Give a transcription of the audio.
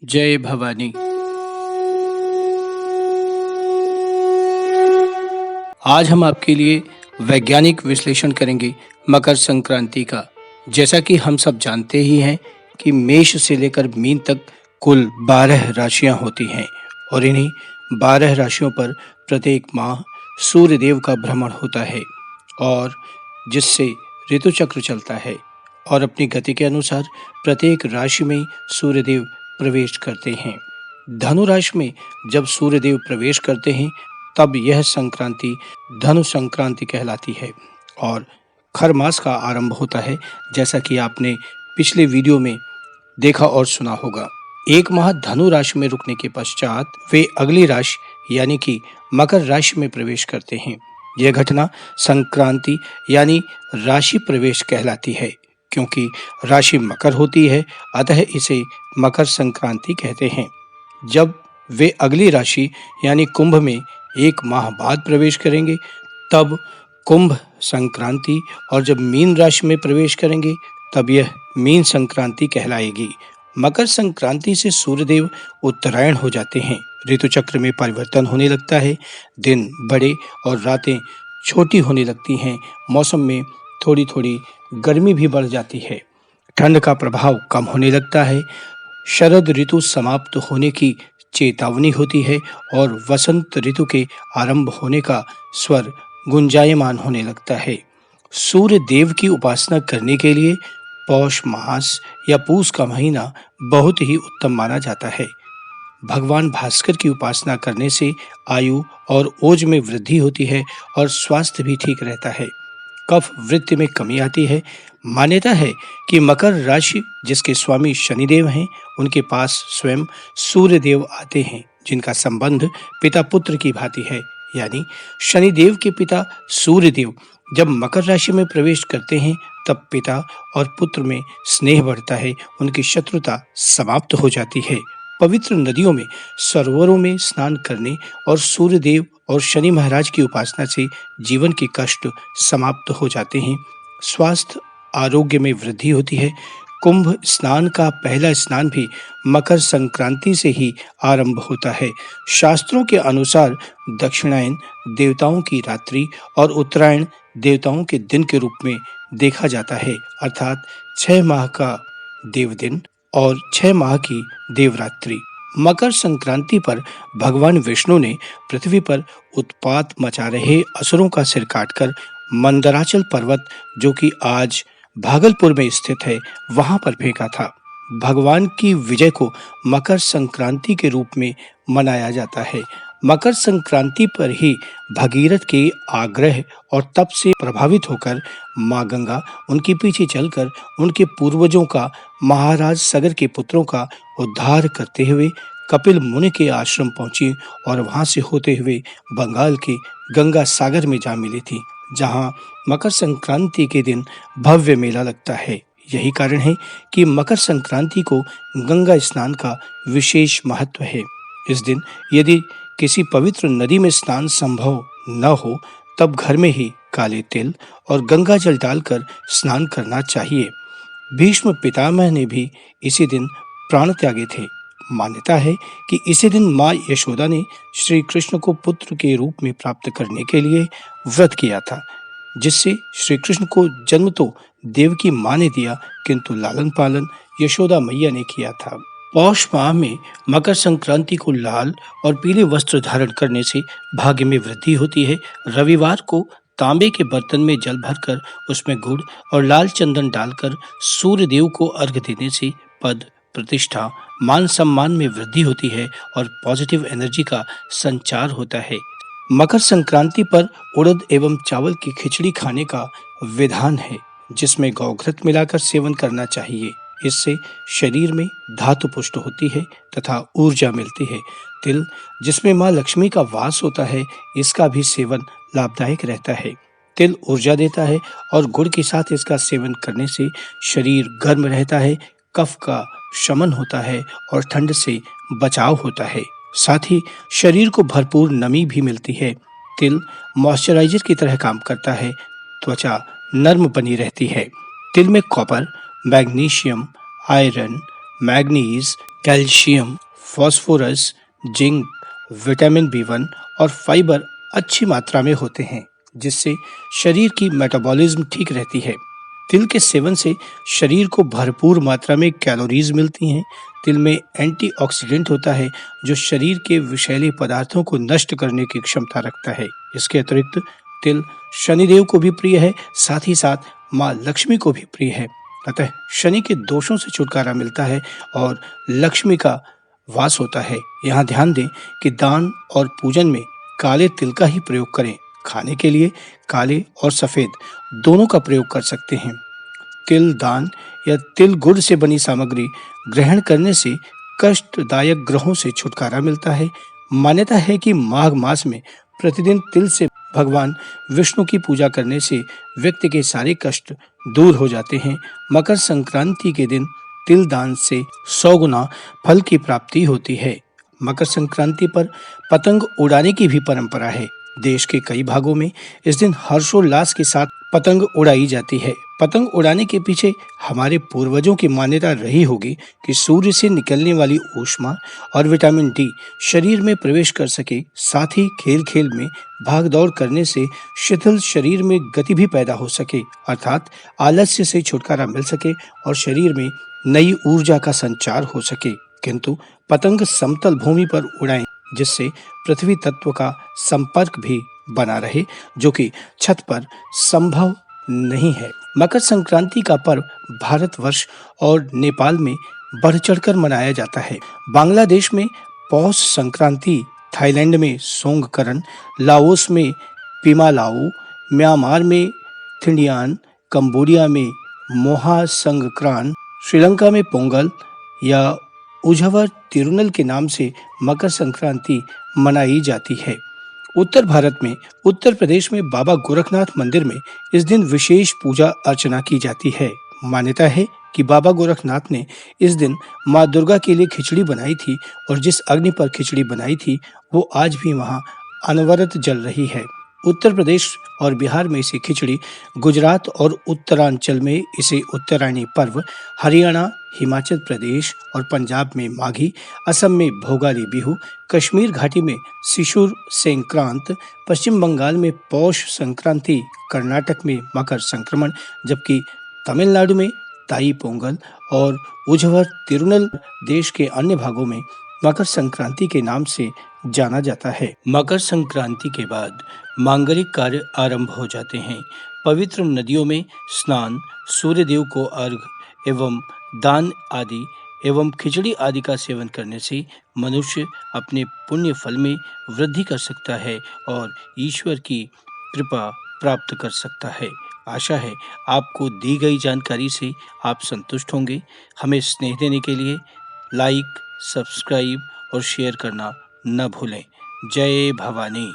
जय भवानी। आज हम आपके लिए वैज्ञानिक विश्लेषण करेंगे मकर संक्रांति का। जैसा कि हम सब जानते ही हैं कि मेष से लेकर मीन तक कुल 12 राशियां होती हैं और इन्हीं 12 राशियों पर प्रत्येक माह सूर्य देव का भ्रमण होता है और जिससे ऋतु चक्र चलता है और अपनी गति के अनुसार प्रत्येक राशि में सूर्य देव प्रवेश करते हैं। धनु राशि में जब सूर्य देव प्रवेश करते हैं तब यह संक्रांति धनु संक्रांति कहलाती है और खर मास का आरंभ होता है, जैसा कि आपने पिछले वीडियो में देखा और सुना होगा। एक माह धनु राशि में रुकने के पश्चात वे अगली राशि यानी कि मकर राशि में प्रवेश करते हैं। यह घटना संक्रांति यानी राशि प्रवेश कहलाती है। क्योंकि राशि मकर होती है अतः इसे मकर संक्रांति कहते हैं। जब वे अगली राशि यानी कुंभ में एक माह बाद प्रवेश करेंगे तब कुंभ संक्रांति और जब मीन राशि में प्रवेश करेंगे तब यह मीन संक्रांति कहलाएगी। मकर संक्रांति से सूर्यदेव उत्तरायण हो जाते हैं। ऋतु चक्र में परिवर्तन होने लगता है, दिन बड़े और रातें छोटी होने लगती हैं। मौसम में थोड़ी थोड़ी गर्मी भी बढ़ जाती है, ठंड का प्रभाव कम होने लगता है, शरद ऋतु समाप्त होने की चेतावनी होती है और वसंत ऋतु के आरंभ होने का स्वर गुंजायमान होने लगता है। सूर्य देव की उपासना करने के लिए पौष मास या पूस का महीना बहुत ही उत्तम माना जाता है। भगवान भास्कर की उपासना करने से आयु और ओज में वृद्धि होती है और स्वास्थ्य भी ठीक रहता है। कफ वृत्ति में कमी आती है। मान्यता है कि मकर राशि जिसके स्वामी शनिदेव हैं, उनके पास स्वयं सूर्य देव आते हैं, जिनका संबंध पिता पुत्र की भांति है। यानी शनिदेव के पिता सूर्य देव जब मकर राशि में प्रवेश करते हैं तब पिता और पुत्र में स्नेह बढ़ता है, उनकी शत्रुता समाप्त हो जाती है। पवित्र नदियों में, सरोवरों में स्नान करने और सूर्य देव और शनि महाराज की उपासना से जीवन के कष्ट समाप्त हो जाते हैं। स्वास्थ्य आरोग्य में वृद्धि होती है। कुंभ स्नान का पहला स्नान भी मकर संक्रांति से ही आरंभ होता है। शास्त्रों के अनुसार दक्षिणायन देवताओं की रात्रि और उत्तरायण देवताओं के दिन के रूप में देखा जाता है, अर्थात 6 माह का देव दिन और 6 माह की देवरात्रि। मकर संक्रांति पर भगवान विष्णु ने पृथ्वी पर उत्पात मचा रहे असुरों का सिर काटकर मंदराचल पर्वत, जो कि आज भागलपुर में स्थित है, वहां पर फेंका था। भगवान की विजय को मकर संक्रांति के रूप में मनाया जाता है। मकर संक्रांति पर ही भगीरथ के आग्रह और तप से प्रभावित होकर मां गंगा उनके पीछे चलकर उनके पूर्वजों का, महाराज सगर के पुत्रों का उद्धार करते हुए कपिल मुनि के आश्रम पहुंची और वहां से होते हुए बंगाल के गंगा सागर में जा मिली थी, जहां मकर संक्रांति के दिन भव्य मेला लगता है। यही कारण है कि मकर संक्रांति को गंगा स्नान का विशेष महत्व है। इस दिन यदि किसी पवित्र नदी में स्नान संभव न हो तब घर में ही काले तिल और गंगा जल डालकर स्नान करना चाहिए। भीष्म पितामह ने भी इसी दिन प्राण त्यागे थे। मान्यता है कि इसी दिन मां यशोदा ने श्री कृष्ण को पुत्र के रूप में प्राप्त करने के लिए व्रत किया था, जिससे श्री कृष्ण को जन्म तो देवकी मां ने दिया किंतु लालन पालन यशोदा मैया ने किया था। पौष माह में मकर संक्रांति को लाल और पीले वस्त्र धारण करने से भाग्य में वृद्धि होती है। रविवार को तांबे के बर्तन में जल भरकर उसमें गुड़ और लाल चंदन डालकर सूर्य देव को अर्घ्य देने से पद, प्रतिष्ठा, मान सम्मान में वृद्धि होती है और पॉजिटिव एनर्जी का संचार होता है। मकर संक्रांति पर उड़द एवं चावल की खिचड़ी खाने का विधान है, जिसमें गौघृत मिलाकर सेवन करना चाहिए। इससे शरीर में धातु पुष्ट होती है तथा ऊर्जा मिलती है। तिल, जिसमें मां लक्ष्मी का वास होता है, इसका भी सेवन लाभदायक रहता है। तिल ऊर्जा देता है और गुड़ के साथ इसका सेवन करने से शरीर गर्म रहता है, कफ का शमन होता है और ठंड से बचाव होता है। साथ ही शरीर को भरपूर नमी भी मिलती है। तिल मॉइस्चराइजर की तरह काम करता है, त्वचा नर्म बनी रहती है। तिल में copper, magnesium, iron, manganese, calcium, phosphorus, zinc, vitamin B 1 और फाइबर अच्छी मात्रा में होते हैं, जिससे शरीर की मेटाबॉलिज्म ठीक रहती है। तिल के सेवन से शरीर को भरपूर मात्रा में कैलोरीज मिलती हैं। तिल में एंटीऑक्सीडेंट होता है, जो शरीर के विषैले पदार्थों को नष्ट करने की क्षमता रखता है। इसके अतिरिक्त तिल शनिदेव को भी प्रिय है, साथ ही साथ माँ लक्ष्मी को भी प्रिय है। अतः शनि के दोषों से छुटकारा मिलता है और लक्ष्मी का वास होता है। यहाँ ध्यान दें कि दान और पूजन में काले तिल का ही प्रयोग करें। खाने के लिए काले और सफेद दोनों का प्रयोग कर सकते हैं। तिल दान या तिल गुड़ से बनी सामग्री ग्रहण करने से कष्टदायक ग्रहों से छुटकारा मिलता है। मान्यता है कि माघ मास में प्रतिदिन तिल से भगवान विष्णु की पूजा करने से व्यक्ति के सारे कष्ट दूर हो जाते हैं। मकर संक्रांति के दिन तिल दान से 100 गुना फल की प्राप्ति होती है। मकर संक्रांति पर पतंग उड़ाने की भी परंपरा है। देश के कई भागों में इस दिन हर्षोल्लास के साथ पतंग उड़ाई जाती है। पतंग उड़ाने के पीछे हमारे पूर्वजों की मान्यता रही होगी कि सूर्य से निकलने वाली ऊष्मा और विटामिन डी शरीर में प्रवेश कर सके। साथ ही खेल खेल में भाग दौड़ करने से शिथिल शरीर में गति भी पैदा हो सके, अर्थात आलस्य से छुटकारा मिल सके और शरीर में नई ऊर्जा का संचार हो सके। किंतु पतंग समतल भूमि पर उड़ाएं, जिससे पृथ्वी तत्व का संपर्क भी बना रहे, जो कि छत पर संभव नहीं है। मकर संक्रांति का पर्व भारतवर्ष और नेपाल में बढ़ चढ़कर मनाया जाता है। बांग्लादेश में पौष संक्रांति, थाईलैंड में सोंगकरन, लाओस में पिमालाऊ, म्यांमार में थिंडियान, कंबोडिया में मोहा संक्रांत, श्रीलंका में पोंगल या उझवर तिरुनल के नाम से मकर संक्रांति मनाई जाती है। उत्तर भारत में उत्तर प्रदेश में बाबा गोरखनाथ मंदिर में इस दिन विशेष पूजा अर्चना की जाती है। मान्यता है कि बाबा गोरखनाथ ने इस दिन माँ दुर्गा के लिए खिचड़ी बनाई थी और जिस अग्नि पर खिचड़ी बनाई थी वो आज भी वहाँ अनवरत जल रही है। उत्तर प्रदेश और बिहार में इसे खिचड़ी, गुजरात और उत्तरांचल में इसे उत्तरायणी पर्व, हरियाणा, हिमाचल प्रदेश और पंजाब में माघी, असम में भोगाली बिहू, कश्मीर घाटी में शिशुर संक्रांत, पश्चिम बंगाल में पौष संक्रांति, कर्नाटक में मकर संक्रमण, जबकि तमिलनाडु में ताई पोंगल और उझवर तिरुनल देश के अन्य भागों में मकर संक्रांति के नाम से जाना जाता है। मकर संक्रांति के बाद मांगलिक कार्य आरंभ हो जाते हैं। पवित्र नदियों में स्नान, सूर्य देव को अर्घ एवं दान आदि एवं खिचड़ी आदि का सेवन करने से मनुष्य अपने पुण्य फल में वृद्धि कर सकता है और ईश्वर की कृपा प्राप्त कर सकता है। आशा है आपको दी गई जानकारी से आप संतुष्ट होंगे। हमें स्नेह देने के लिए लाइक, सब्सक्राइब और शेयर करना न भूलें। जय भवानी।